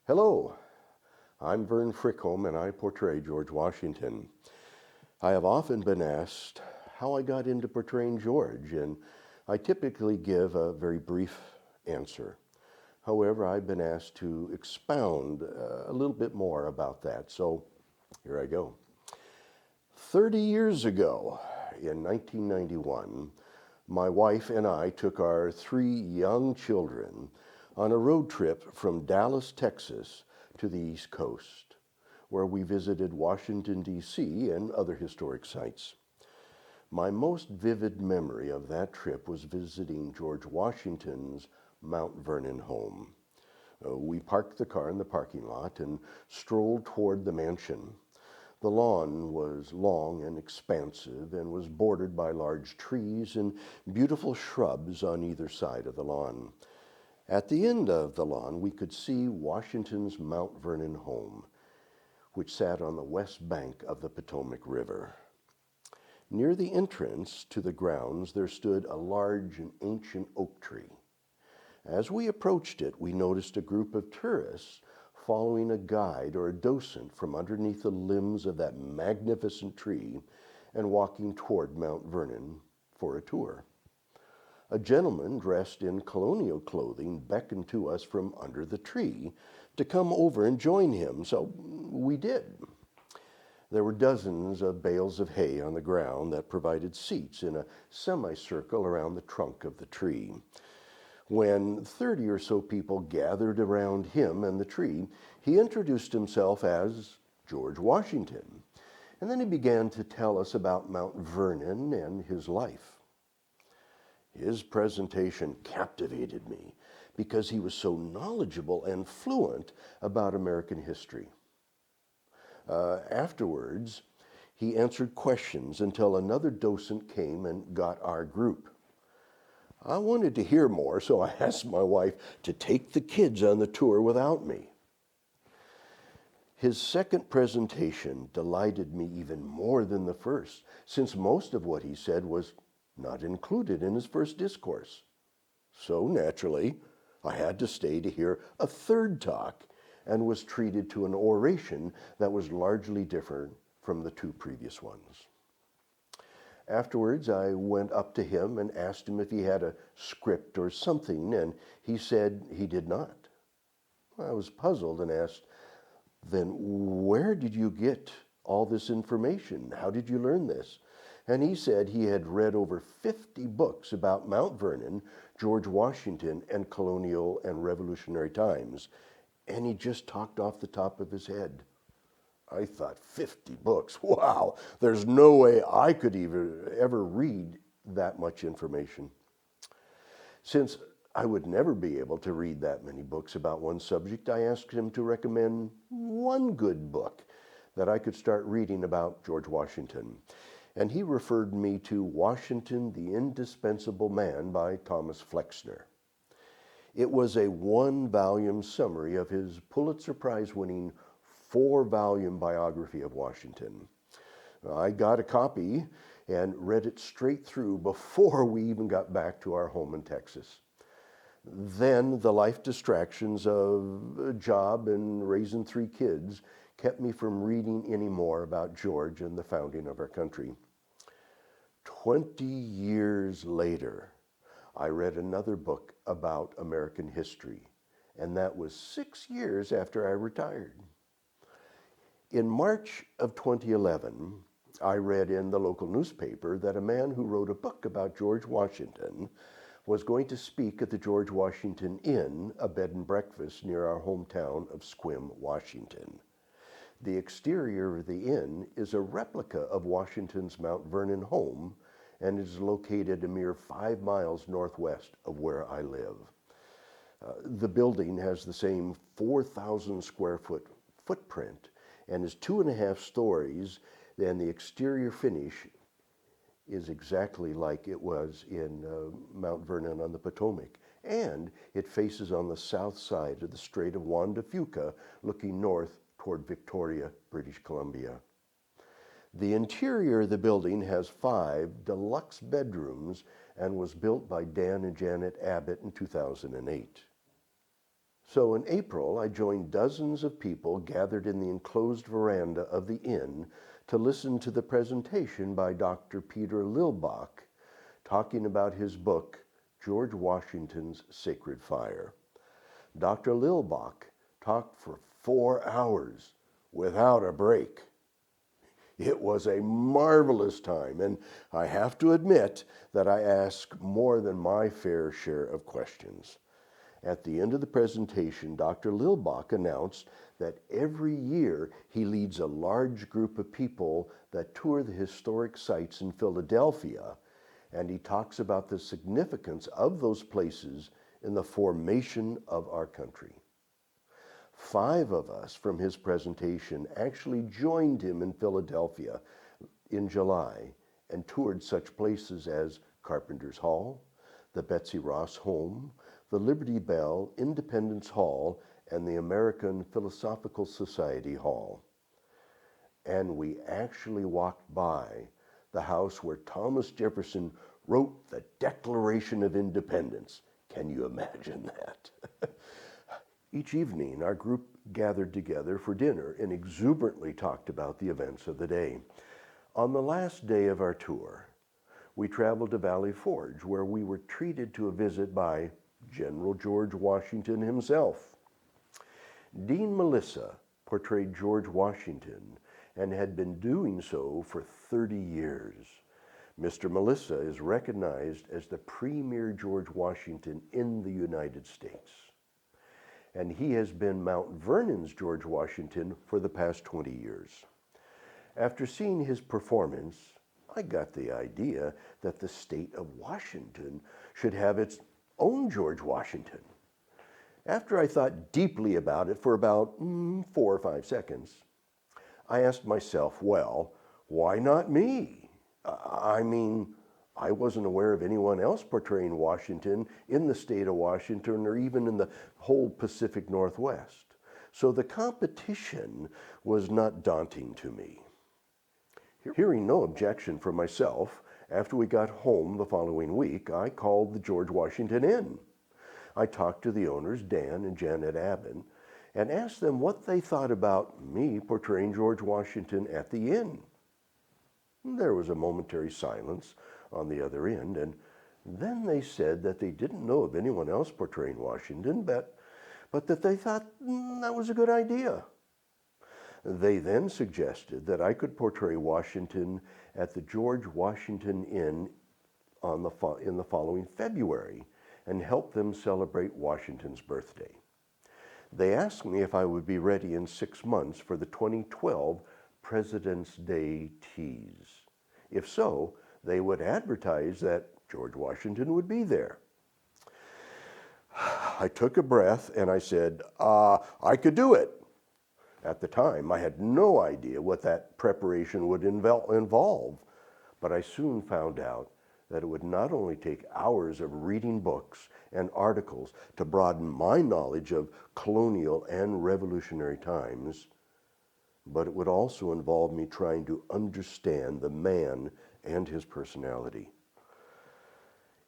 Hello, I'm Vern Frickholm and I portray George Washington. I have often been asked how I got into portraying George, and I typically give a very brief answer. However, I've been asked to expound a little bit more about that, so here I go. 30 years ago, in 1991, my wife and I took our 3 young children on a road trip from Dallas, Texas to the East Coast, where we visited Washington, D.C. and other historic sites. My most vivid memory of that trip was visiting George Washington's Mount Vernon home. We parked the car in the parking lot and strolled toward the mansion. The lawn was long and expansive and was bordered by large trees and beautiful shrubs on either side of the lawn. At the end of the lawn, we could see Washington's Mount Vernon home, which sat on the west bank of the Potomac River. Near the entrance to the grounds, there stood a large and ancient oak tree. As we approached it, we noticed a group of tourists following a guide or a docent from underneath the limbs of that magnificent tree and walking toward Mount Vernon for a tour. A gentleman dressed in colonial clothing beckoned to us from under the tree to come over and join him, so we did. There were dozens of bales of hay on the ground that provided seats in a semicircle around the trunk of the tree. When 30 or so people gathered around him and the tree, he introduced himself as George Washington, and then he began to tell us about Mount Vernon and his life. His presentation captivated me because he was so knowledgeable and fluent about American history. Afterwards, he answered questions until another docent came and got our group. I wanted to hear more, so I asked my wife to take the kids on the tour without me. His second presentation delighted me even more than the first, since most of what he said was not included in his first discourse. So naturally, I had to stay to hear a third talk and was treated to an oration that was largely different from the 2 previous ones. Afterwards, I went up to him and asked him if he had a script or something, and he said he did not. I was puzzled and asked, "Then where did you get all this information? How did you learn this?" And he said he had read over 50 books about Mount Vernon, George Washington, and colonial and revolutionary times, and he just talked off the top of his head. I thought, 50 books, wow, there's no way I could ever read that much information. Since I would never be able to read that many books about one subject, I asked him to recommend one good book that I could start reading about George Washington. And he referred me to Washington, the Indispensable Man by Thomas Flexner. It was a 1-volume summary of his Pulitzer Prize-winning 4-volume biography of Washington. I got a copy and read it straight through before we even got back to our home in Texas. Then the life distractions of a job and raising 3 kids kept me from reading any more about George and the founding of our country. 20 years later, I read another book about American history, and that was 6 years after I retired. In March of 2011, I read in the local newspaper that a man who wrote a book about George Washington was going to speak at the George Washington Inn, a bed and breakfast near our hometown of Sequim, Washington. The exterior of the inn is a replica of Washington's Mount Vernon home and is located a mere 5 miles northwest of where I live. The building has the same 4,000 square foot footprint and is 2.5 stories, and the exterior finish is exactly like it was in Mount Vernon on the Potomac. And it faces on the south side of the Strait of Juan de Fuca, looking north toward Victoria, British Columbia. The interior of the building has 5 deluxe bedrooms and was built by Dan and Janet Abbott in 2008. So in April, I joined dozens of people gathered in the enclosed veranda of the inn to listen to the presentation by Dr. Peter Lilbach talking about his book, George Washington's Sacred Fire. Dr. Lilbach talked for 4 hours without a break. It was a marvelous time, and I have to admit that I asked more than my fair share of questions. At the end of the presentation, Dr. Lilbach announced that every year he leads a large group of people that tour the historic sites in Philadelphia, and he talks about the significance of those places in the formation of our country. 5 of us from his presentation actually joined him in Philadelphia in July and toured such places as Carpenter's Hall, the Betsy Ross Home, the Liberty Bell, Independence Hall, and the American Philosophical Society Hall. And we actually walked by the house where Thomas Jefferson wrote the Declaration of Independence. Can you imagine that? Each evening, our group gathered together for dinner and exuberantly talked about the events of the day. On the last day of our tour, we traveled to Valley Forge, where we were treated to a visit by General George Washington himself. Dean Melissa portrayed George Washington and had been doing so for 30 years. Mr. Melissa is recognized as the premier George Washington in the United States. And he has been Mount Vernon's George Washington for the past 20 years. After seeing his performance, I got the idea that the state of Washington should have its own George Washington. After I thought deeply about it for about 4 or 5 seconds, I asked myself, well, why not me? I mean, I wasn't aware of anyone else portraying Washington in the state of Washington or even in the whole Pacific Northwest. So the competition was not daunting to me. Hearing no objection from myself, after we got home the following week, I called the George Washington Inn. I talked to the owners, Dan and Janet Abbott, and asked them what they thought about me portraying George Washington at the inn. There was a momentary silence on the other end, and then they said that they didn't know of anyone else portraying Washington, but that they thought that was a good idea. They then suggested that I could portray Washington at the George Washington Inn in the following February and help them celebrate Washington's birthday. They asked me if I would be ready in 6 months for the 2012 President's Day tease. If so, they would advertise that George Washington would be there. I took a breath and I said, I could do it. At the time, I had no idea what that preparation would involve, but I soon found out that it would not only take hours of reading books and articles to broaden my knowledge of colonial and revolutionary times, but it would also involve me trying to understand the man and his personality.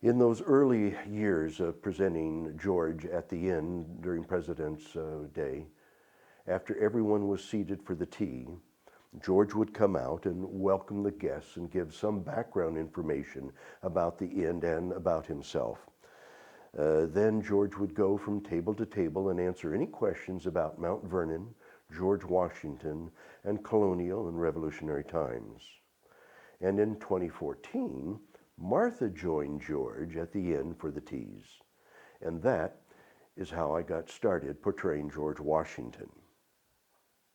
In those early years of presenting George at the inn during President's Day, after everyone was seated for the tea, George would come out and welcome the guests and give some background information about the inn and about himself. Then George would go from table to table and answer any questions about Mount Vernon, George Washington, and colonial and revolutionary times. And in 2014, Martha joined George at the inn for the teas. And that is how I got started portraying George Washington.